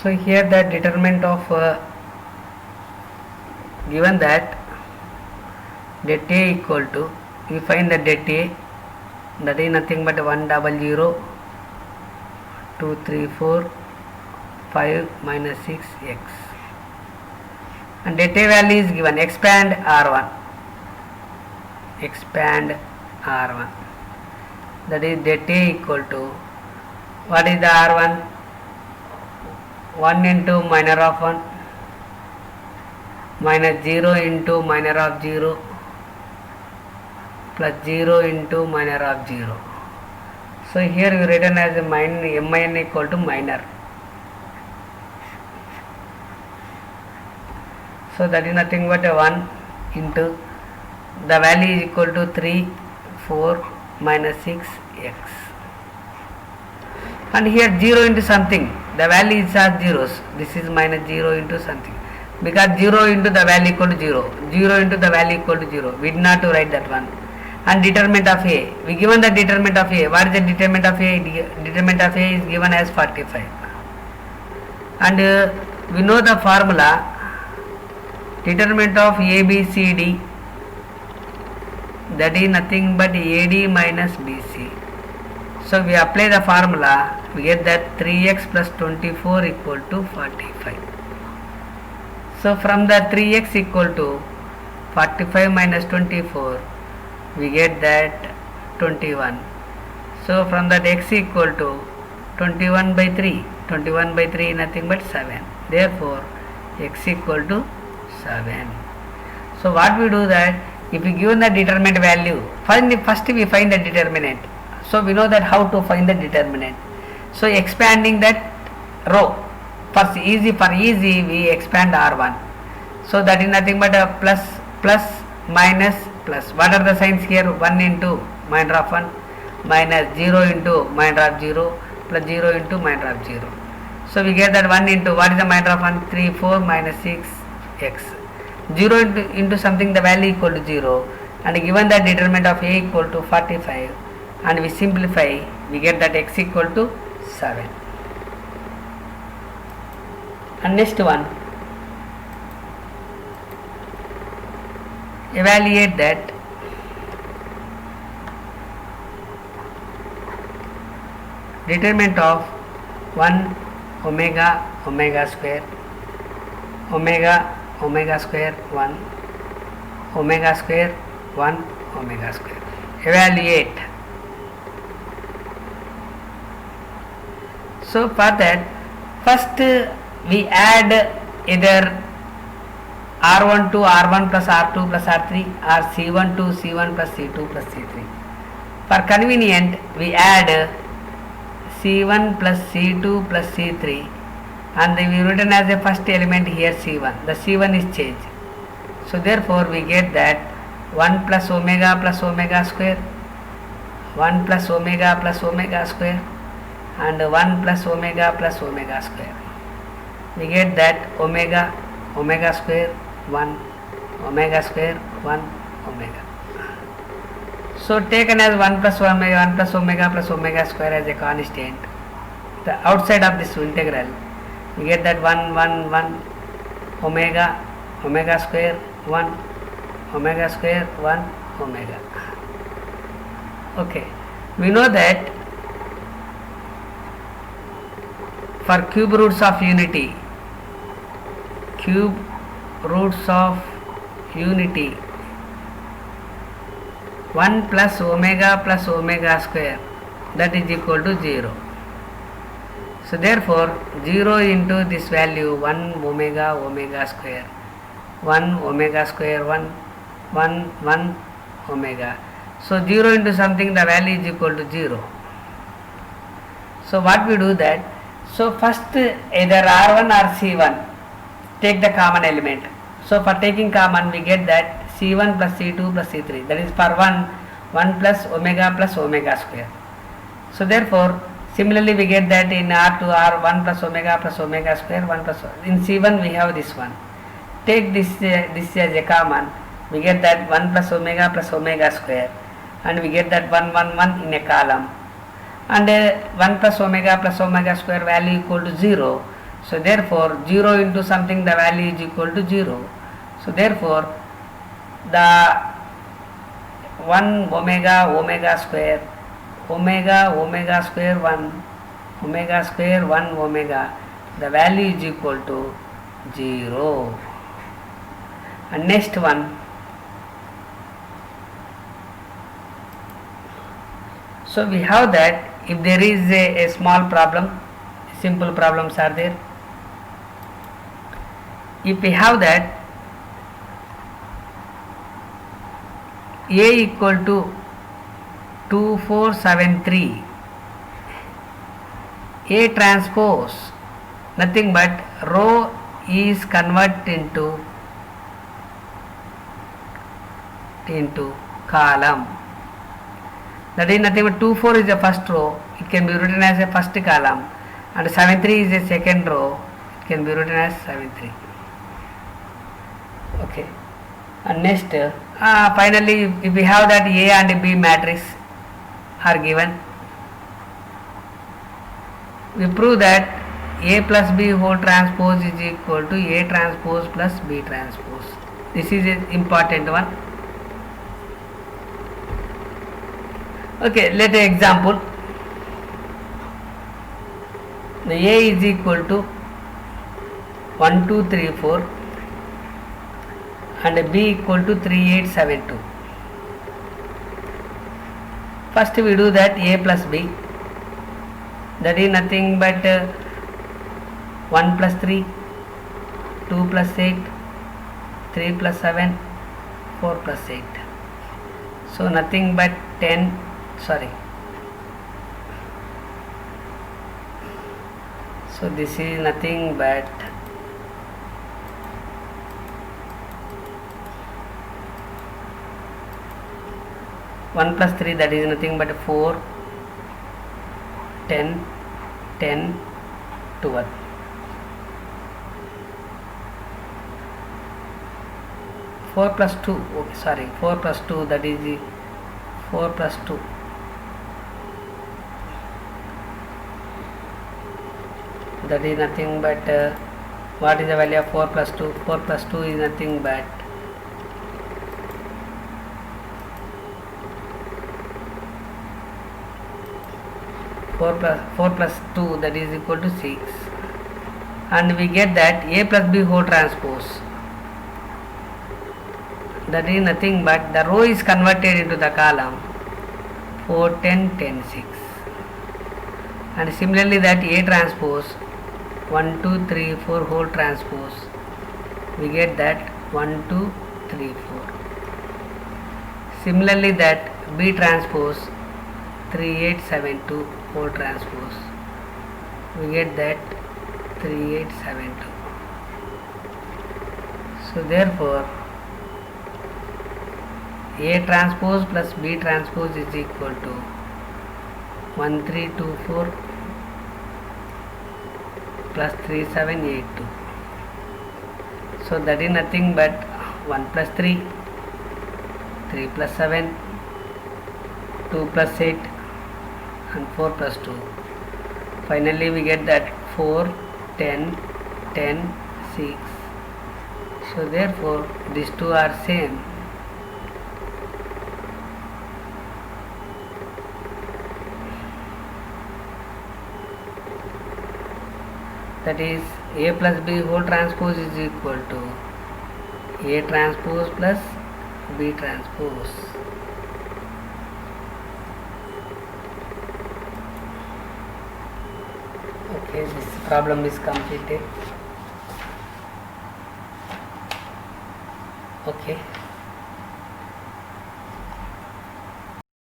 So here the determinant of given that det A equal to, we find the det A, that is nothing but 100 2 3 4 5 minus 6x, and det A value is given. Expand R1, that is det A equal to, what is the R1? 1 into minor of 1 minus 0 into minor of 0 plus 0 into minor of 0. So here we written as a min equal to minor. So that is nothing but a 1 into the value is equal to 3 4 minus 6x, and here 0 into something, the value is as zeros. This is minus 0 into something, because 0 into the value equal to 0, 0 into the value equal to 0. We did not to write that one. And determinant of A, we given the determinant of A. What is the determinant of A? Determinant of A is given as 45. And we know the formula. Determinant of A, B, C, D, that is nothing but AD minus BC. So we apply the formula, we get that 3x plus 24 equal to 45. So from the 3x equal to 45 minus 24, we get that 21. So from that x equal to 21 by 3, 21 by 3 is nothing but 7. Therefore x equal to 7. So what we do that, if we given the determinant value, first we find the determinant. So we know that how to find the determinant. So expanding that row, for easy we expand R1. So that is nothing but a plus minus plus. What are the signs here? 1 into minor of 1 minus 0 into minor of 0 plus 0 into minor of 0. So we get that 1 into, what is the minor of 1? 3 4 minus 6x. 0 into something, the value equal to 0, and given that determinant of A equal to 45, and we simplify, we get that x equal to 7. And next one, evaluate that determinant of 1 omega square, omega square 1, omega square 1, omega square. Evaluate. So for that, first we add either R1 to R1 plus R2 plus R3, or C1 to C1 plus C2 plus C3. For convenient, we add C1 plus C2 plus C3, and we written as a first element here C1. The C1 is changed. So therefore we get that 1 plus omega square, 1 plus omega square, and 1 plus omega square. We get that omega square 1, omega square 1, omega. So taken as 1 plus omega square as a constant, the outside of this integral, we get that 1 omega square 1, omega square 1, omega. Okay, we know that for cube roots of unity, 1 plus omega square, that is equal to 0. So therefore 0 into this value 1 omega square 1 omega square 1 omega. So 0 into something, the value is equal to 0. So what we do that, so first either R1 or C1, take the common element. So for taking common, we get that C1 plus C2 plus C3, that is for 1 plus omega square. So therefore similarly we get that in R2 R1 plus omega square 1 plus, in C1 we have this one. Take this as a common, we get that 1 plus omega square, and we get that 1 in a column, and 1 plus omega square value equal to 0. So therefore 0 into something, the value is equal to 0. So therefore the 1 omega square 1 omega square 1 omega, the value is equal to 0. And next one, so we have that if there is a small problem, simple problems are there. If we have that A equal to 2473, A transpose nothing but row is converted into column. That is nothing but 24 is the first row, it can be written as a first column, and 73 is a second row, it can be written as 73. Okay. And next finally if we have that A and B matrix are given, we prove that A plus B whole transpose is equal to A transpose plus B transpose. This is an important one. Okay, let an example. The A is equal to 1 2 3 4 and B equal to 3 8 7 2. First we do that A plus B, that is nothing but 1 plus 3, 2 plus 8, 3 plus 7, 4 plus 8. So nothing but 10, so this is nothing but 1 plus 3, that is nothing but 4, 10, 10, 12. Four plus 2, okay, sorry, 4 plus 2, that is 4 plus 2. That is nothing but what is the value of 4 plus 2? 4 plus 2 is nothing but 4 plus 2, that is equal to 6, and we get that A plus B whole transpose, that is nothing but the row is converted into the column 4 10 10 6, and similarly that A transpose 1 2 3 4 whole transpose, we get that 1 2 3 4. Similarly that B transpose 3 8 7 2 whole transpose, we get that 3 8 7 2. So therefore A transpose plus B transpose is equal to 1 3 2 4 plus 3 7 8 2. So that is nothing but 1 plus 3, 3 plus 7, 2 plus 8 and 4 plus 2. Finally we get that 4 10 10 6. So therefore these two are same. That is A plus B whole transpose is equal to A transpose plus B transpose. Okay, this problem is completed. Okay.